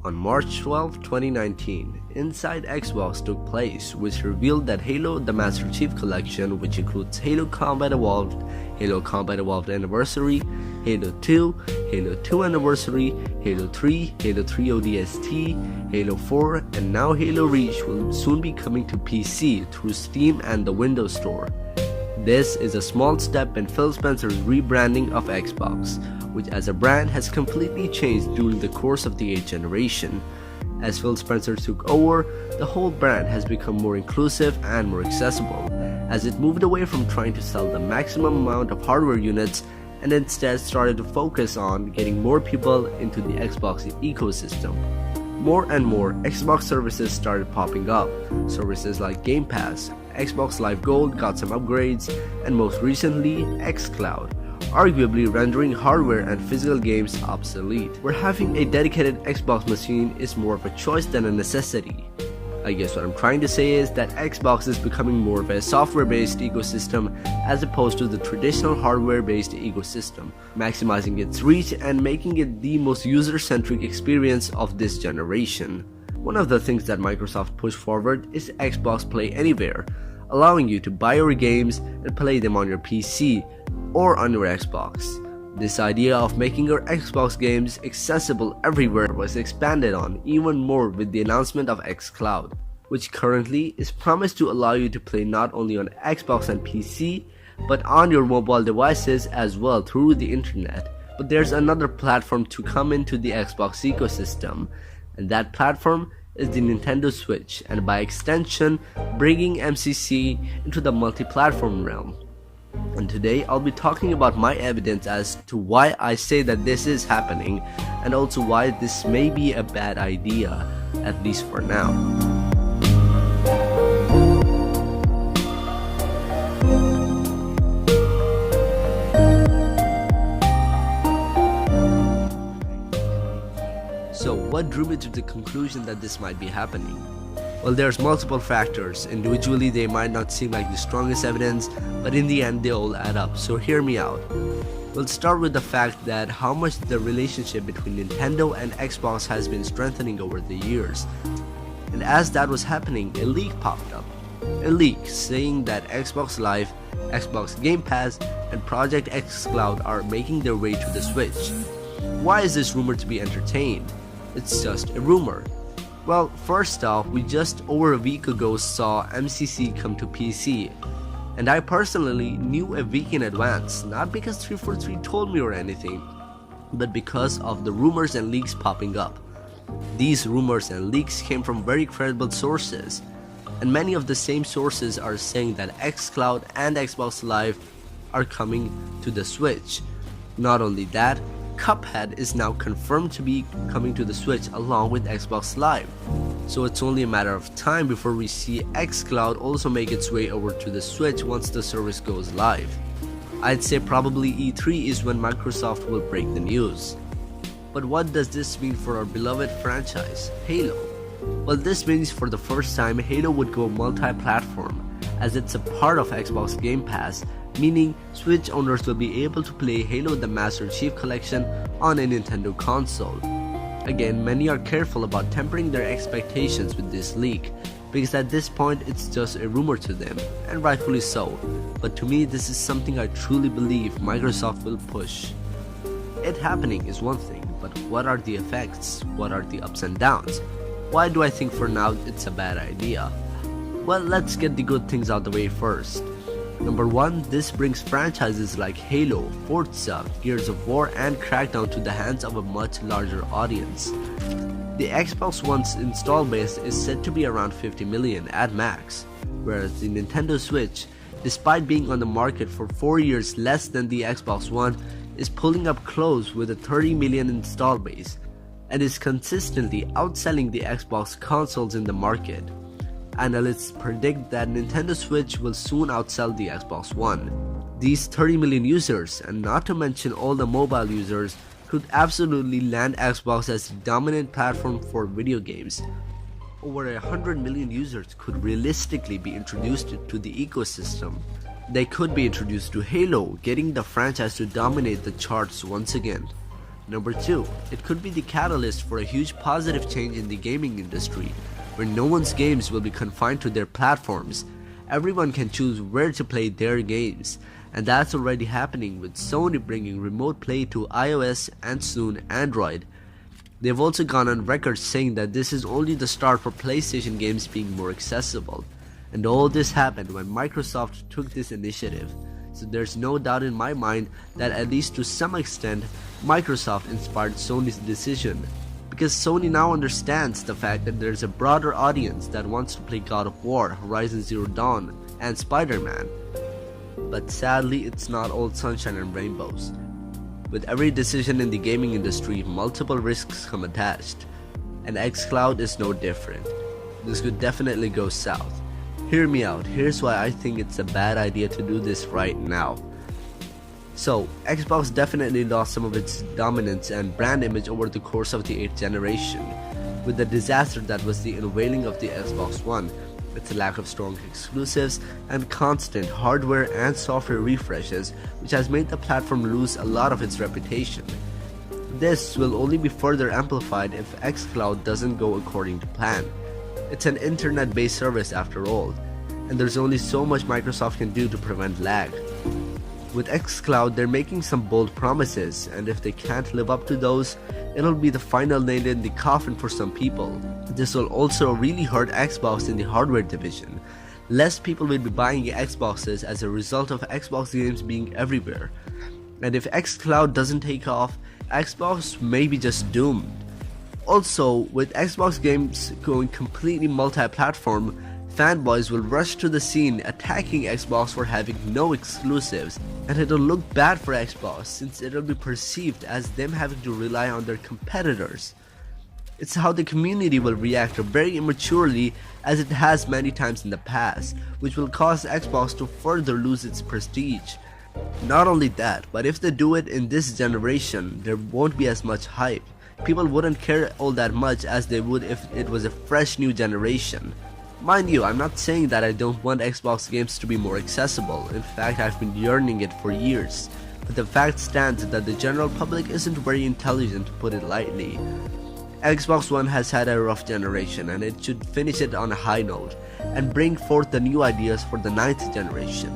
On March 12, 2019, Inside Xbox took place, which revealed that Halo The Master Chief Collection, which includes Halo Combat Evolved Anniversary, Halo 2, Halo 2 Anniversary, Halo 3, Halo 3 ODST, Halo 4, and now Halo Reach will soon be coming to PC through Steam and the Windows Store. This is a small step in Phil Spencer's rebranding of Xbox, which as a brand has completely changed during the course of the 8th generation. As Phil Spencer took over, the whole brand has become more inclusive and more accessible, as it moved away from trying to sell the maximum amount of hardware units and instead started to focus on getting more people into the Xbox ecosystem. More and more Xbox services started popping up. Services like Game Pass, Xbox Live Gold got some upgrades, and most recently XCloud, arguably rendering hardware and physical games obsolete, where having a dedicated Xbox machine is more of a choice than a necessity. I guess what I'm trying to say is that Xbox is becoming more of a software-based ecosystem as opposed to the traditional hardware-based ecosystem, maximizing its reach and making it the most user-centric experience of this generation. One of the things that Microsoft pushed forward is Xbox Play Anywhere, allowing you to buy your games and play them on your PC or on your Xbox. This idea of making your Xbox games accessible everywhere was expanded on even more with the announcement of XCloud, which currently is promised to allow you to play not only on Xbox and PC, but on your mobile devices as well through the internet. But there's another platform to come into the Xbox ecosystem, and that platform is the Nintendo Switch, and by extension, bringing MCC into the multi-platform realm. And today I'll be talking about my evidence as to why I say that this is happening, and also why this may be a bad idea, at least for now. So what drew me to the conclusion that this might be happening? Well, there's multiple factors. Individually they might not seem like the strongest evidence, but in the end they all add up, so hear me out. We'll start with the fact that how much the relationship between Nintendo and Xbox has been strengthening over the years. And as that was happening, a leak popped up. A leak saying that Xbox Live, Xbox Game Pass, and Project XCloud are making their way to the Switch. Why is this rumor to be entertained? It's just a rumor. Well, first off, we just over a week ago saw MCC come to PC, and I personally knew a week in advance, not because 343 told me or anything, but because of the rumors and leaks popping up. These rumors and leaks came from very credible sources, and many of the same sources are saying that XCloud and Xbox Live are coming to the Switch. Not only that, Cuphead is now confirmed to be coming to the Switch along with Xbox Live. So it's only a matter of time before we see XCloud also make its way over to the Switch once the service goes live. I'd say probably E3 is when Microsoft will break the news. But what does this mean for our beloved franchise, Halo? Well, this means for the first time Halo would go multi-platform, as it's a part of Xbox Game Pass, meaning Switch owners will be able to play Halo The Master Chief Collection on a Nintendo console. Again, many are careful about tempering their expectations with this leak, because at this point it's just a rumor to them, and rightfully so, but to me this is something I truly believe Microsoft will push. It happening is one thing, but what are the effects? What are the ups and downs? Why do I think for now it's a bad idea? Well, let's get the good things out of the way first. Number 1, this brings franchises like Halo, Forza, Gears of War, and Crackdown to the hands of a much larger audience. The Xbox One's install base is said to be around 50 million at max, whereas the Nintendo Switch, despite being on the market for 4 years less than the Xbox One, is pulling up close with a 30 million install base, and is consistently outselling the Xbox consoles in the market. Analysts predict that Nintendo Switch will soon outsell the Xbox One. These 30 million users, and not to mention all the mobile users, could absolutely land Xbox as the dominant platform for video games. Over 100 million users could realistically be introduced to the ecosystem. They could be introduced to Halo, getting the franchise to dominate the charts once again. Number 2, it could be the catalyst for a huge positive change in the gaming industry, where no one's games will be confined to their platforms. Everyone can choose where to play their games, and that's already happening with Sony bringing remote play to iOS and soon Android. They've also gone on record saying that this is only the start for PlayStation games being more accessible. And all this happened when Microsoft took this initiative. So there's no doubt in my mind that at least to some extent, Microsoft inspired Sony's decision. Because Sony now understands the fact that there's a broader audience that wants to play God of War, Horizon Zero Dawn, and Spider-Man. But sadly, it's not all sunshine and rainbows. With every decision in the gaming industry, multiple risks come attached. And XCloud is no different. This could definitely go south. Hear me out, here's why I think it's a bad idea to do this right now. So, Xbox definitely lost some of its dominance and brand image over the course of the 8th generation, with the disaster that was the unveiling of the Xbox One, its lack of strong exclusives, and constant hardware and software refreshes, which has made the platform lose a lot of its reputation. This will only be further amplified if XCloud doesn't go according to plan. It's an internet-based service after all, and there's only so much Microsoft can do to prevent lag. With XCloud, they're making some bold promises, and if they can't live up to those, it'll be the final nail in the coffin for some people. This will also really hurt Xbox in the hardware division. Less people will be buying Xboxes as a result of Xbox games being everywhere. And if XCloud doesn't take off, Xbox may be just doomed. Also, with Xbox games going completely multi-platform, fanboys will rush to the scene attacking Xbox for having no exclusives, and it'll look bad for Xbox since it'll be perceived as them having to rely on their competitors. It's how the community will react very immaturely as it has many times in the past, which will cause Xbox to further lose its prestige. Not only that, but if they do it in this generation, there won't be as much hype. People wouldn't care all that much as they would if it was a fresh new generation. Mind you, I'm not saying that I don't want Xbox games to be more accessible. In fact, I've been yearning it for years. But the fact stands that the general public isn't very intelligent, to put it lightly. Xbox One has had a rough generation, and it should finish it on a high note and bring forth the new ideas for the 9th generation.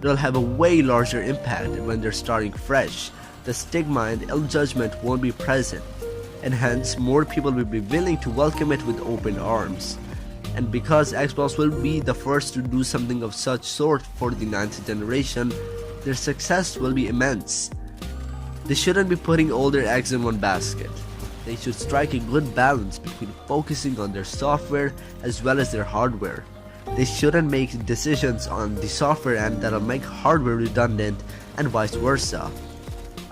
It'll have a way larger impact when they're starting fresh. The stigma and ill judgment won't be present, and hence more people will be willing to welcome it with open arms. And because Xbox will be the first to do something of such sort for the 9th generation, their success will be immense. They shouldn't be putting all their eggs in one basket. They should strike a good balance between focusing on their software as well as their hardware. They shouldn't make decisions on the software end that'll make hardware redundant and vice versa.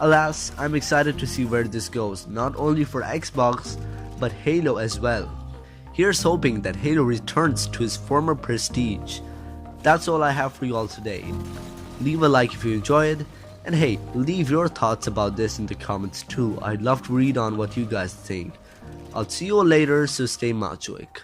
Alas, I'm excited to see where this goes, not only for Xbox, but Halo as well. Here's hoping that Halo returns to its former prestige. That's all I have for you all today. Leave a like if you enjoyed, and hey, leave your thoughts about this in the comments too. I'd love to read on what you guys think. I'll see you all later, so stay machoic.